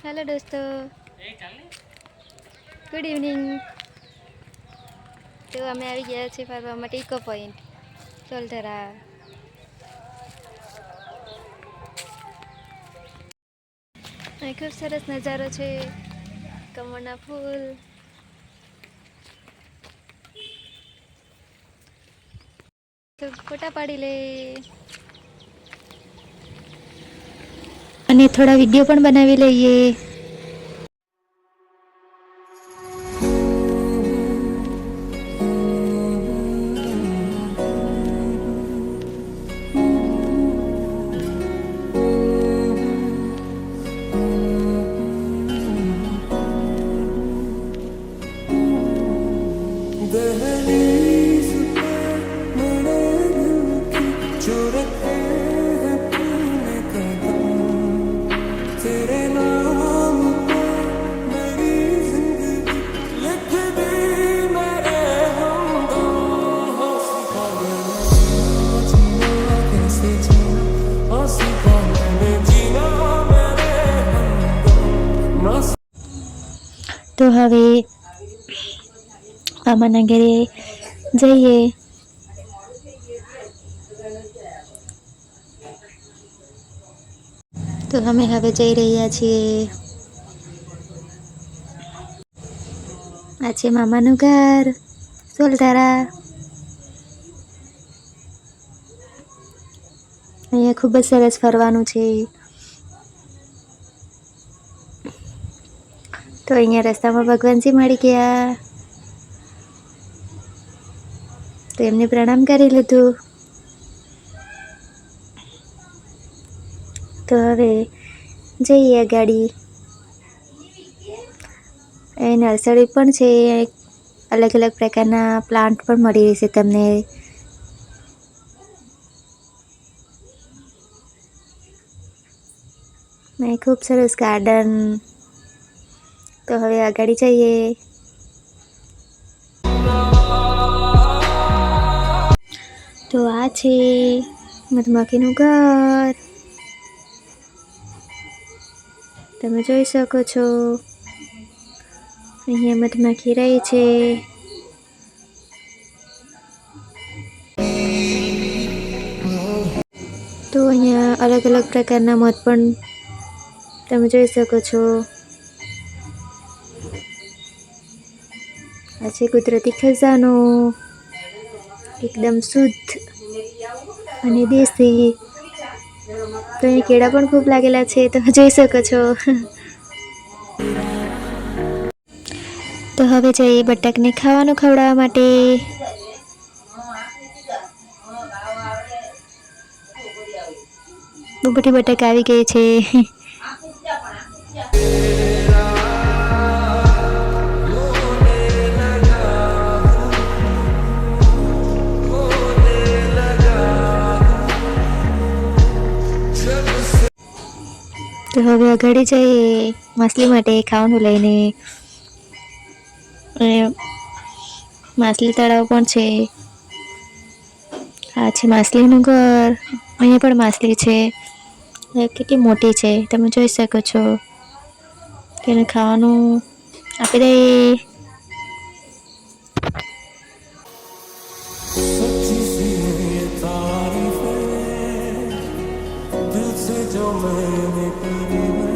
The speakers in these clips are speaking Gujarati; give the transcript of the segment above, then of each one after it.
हेलो दोस्तों, गुड इवनिंग। तो અમે આવી ગયા છે ફરવા માટે ઇકો પોઈન્ટ ચોલધરા। અહીં ખૂબ સરસ નજારો છે, કમળના ફૂલ। તો ફોટા પાડી લે અને થોડા વિડીયો પણ બનાવી લઈએ। दहलीज पे मेरे दिल की जो रखे हैं तूने कदम, तेरे नाम पे मेरी जिंदगी लिख दी मेरे हमदम। हाँ सीखा मैंने जीना कैसे जीना, हाँ सीखा मैंने जीना मेरे हमदम ना। तो હવે મામાના ઘરે જઈએ। તો અમે હવે જઈ રહ્યા છીએ। આ છે મામાનું ઘર ચોલધરા। અહીંયા ખૂબ જ સરસ ફરવાનું છે। તો અહીંયા રસ્તામાં ભગવાનજી મળી ગયા, તો એમને પ્રણામ કરી લીધું। તો હવે જઈએ ગાડી। એ નર્સરી પણ છે, અલગ અલગ પ્રકારના પ્લાન્ટ પણ મળી રહેશે તમને। ને ખૂબ સરસ ગાર્ડન। તો હવે આગળ જઈએ। તો આ છે મધમાખીનું ઘર, તમે જોઈ શકો છો। અહીંયા મધમાખી રહે છે। તો અહીંયા અલગ અલગ પ્રકારના મધ પણ તમે જોઈ શકો છો। આ છે કુદરતી ખજાનો, એકદમ શુદ્ધ અને દેશી। તો અહીં કેળા પણ ખૂબ લાગેલા છે, તમે જોઈ શકો છો। તો હવે જઈએ બટકને ખાવાનું ખવડાવવા માટે। બહુ બધી બટક આવી ગઈ છે। તો હવે આગળ જઈએ માછલી માટે ખાવાનું લઈને। અને માછલી તળાવ પણ છે। આ છે માછલીનું ઘર, અહીંયા પણ માછલી છે, કેટલી મોટી છે તમે જોઈ શકો છો। તેને ખાવાનું આપી દઈએ। सच्ची सी ये तारीफें दिल से जो मैंने करी है,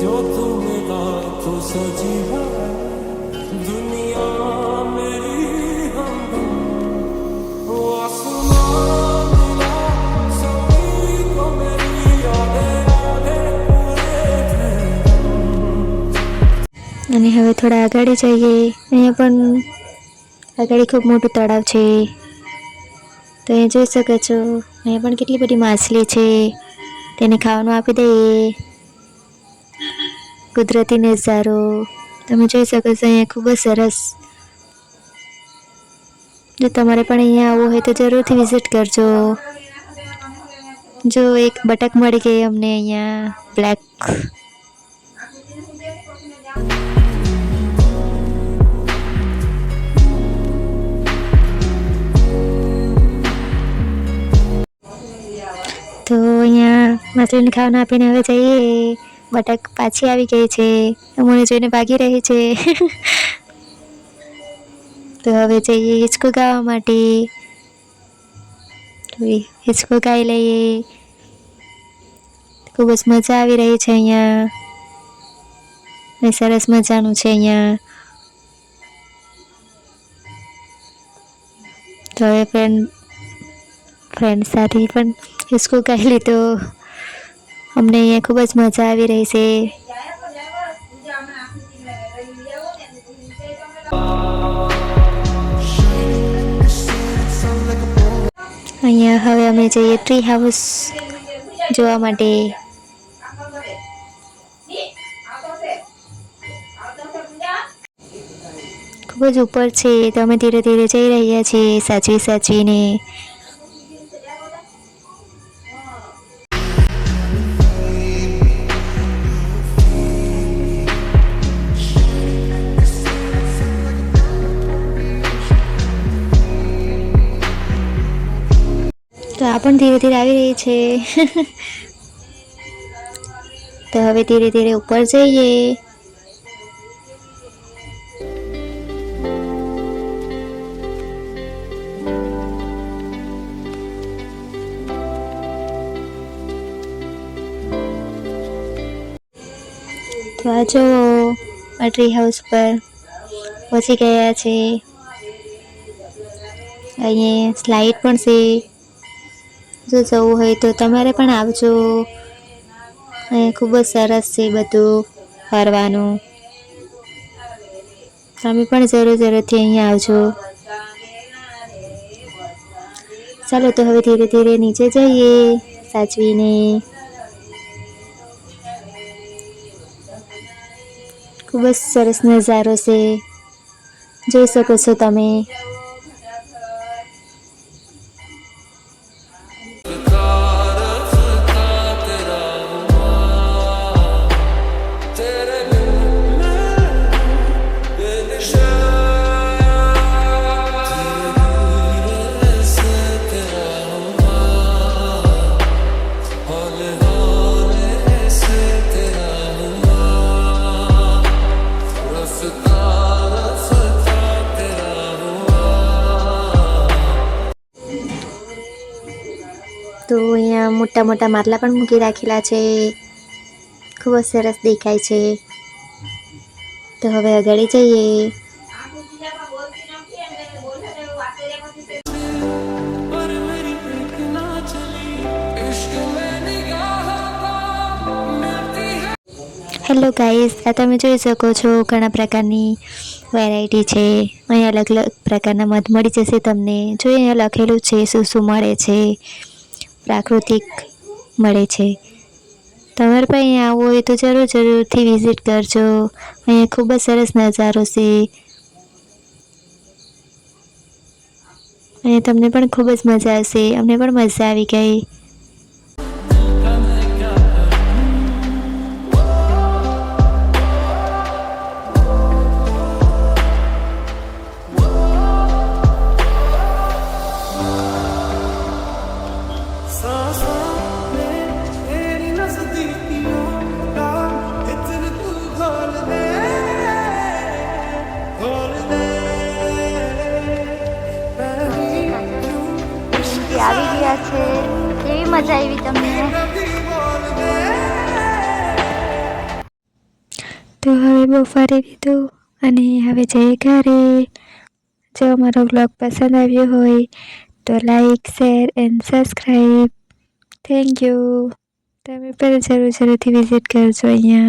जो तू मिला तो सजी है दुनिया मेरी हमदम। वो आसमां मिला सभी को मेरी यादें यादें पूरे थे। અને હવે થોડા આગળ જઈએ। અહીંયા પણ આગળ ખૂબ મોટું તળાવ છે, તો અહીંયા જોઈ શકો છો। અહીંયા પણ કેટલી બધી માછલી છે, તેને ખાવાનું આપી દઈએ। કુદરતી નજારો તમે જોઈ શકો છો, અહીંયા ખૂબ જ સરસ। જો તમારે પણ અહીંયા આવવું હોય તો જરૂરથી વિઝિટ કરજો। જો એક બટક મળી ગઈ અમને અહીંયા બ્લેક। તો અહીંયા માછલીને ખાવાનું આપીને હવે જઈએ બટક પાછી આવી ગઈ છે, મને જોઈને ભાગી રહી છે. તો હવે જઈએ હિંચકો ગાવા માટે. તો હિંચકો ગાઈ લઈએ. ખૂબ જ મજા આવી રહી છે અહીંયા, ને સરસ મજાનું છે અહીંયા. તો હવે ફ્રેન્ડ સાથે પણ હિંચકો ગાઈ લીધો. અમને અહીંયા ખૂબ જ મજા આવી રહી છે. અહીંયા હવે અમે જઈએ ટ્રી હાઉસ જોવા માટે. ખૂબ જ ઉપર છે, તો અમે ધીરે ધીરે જઈ રહ્યા છીએ સાચવીને. તો આ પણ ધીરે ધીરે આવી રહી છે. તો હવે ધીરે ધીરે ઉપર જઈએ. તો આ જો આ ટ્રી હાઉસ પર પહોંચી ગયા છે. અહીંયા સ્લાઇડ પણ છે, જો જવું હોય તો તમારે પણ આવજો. અહીંયા ખૂબ જ સરસ છે બધું ફરવાનું. તમે પણ જરૂરથી અહીંયા આવજો. ચાલો તો હવે ધીરે ધીરે નીચે જઈએ સાચવીને. ખૂબ જ સરસ નજારો છે, જોઈ શકો છો તમે. તો અહીંયા મોટા મોટા માટલા પણ મૂકી રાખેલા છે, ખૂબ જ સરસ દેખાય છે. તો હવે આગળ જઈએ. હેલો ગાઈસ, આ તમે જોઈ શકો છો ઘણા પ્રકારની વેરાયટી છે. અહીંયા અલગ અલગ પ્રકારના મધ મળી જશે તમને. જો અહીંયા લખેલું છે શું શું મળે છે. પ્રાકૃતિક મળે છે. તમારે પણ અહીંયા આવવું હોય તો જરૂરથી વિઝિટ કરજો. અહીંયા ખૂબ જ સરસ નજારો છે. અહીંયા તમને પણ ખૂબ જ મજા આવશે. અમને પણ મજા આવી ગઈ. આવી ગયા છે, કેવી મજા આવી તમને? તો હવે બપોરે લીધું અને હવે જઈએ ઘરે. જો અમારો બ્લોગ પસંદ આવ્યો હોય તો like, share and subscribe. Thank you. તમે પણ જરૂરથી વિઝિટ કરજો અહીંયા.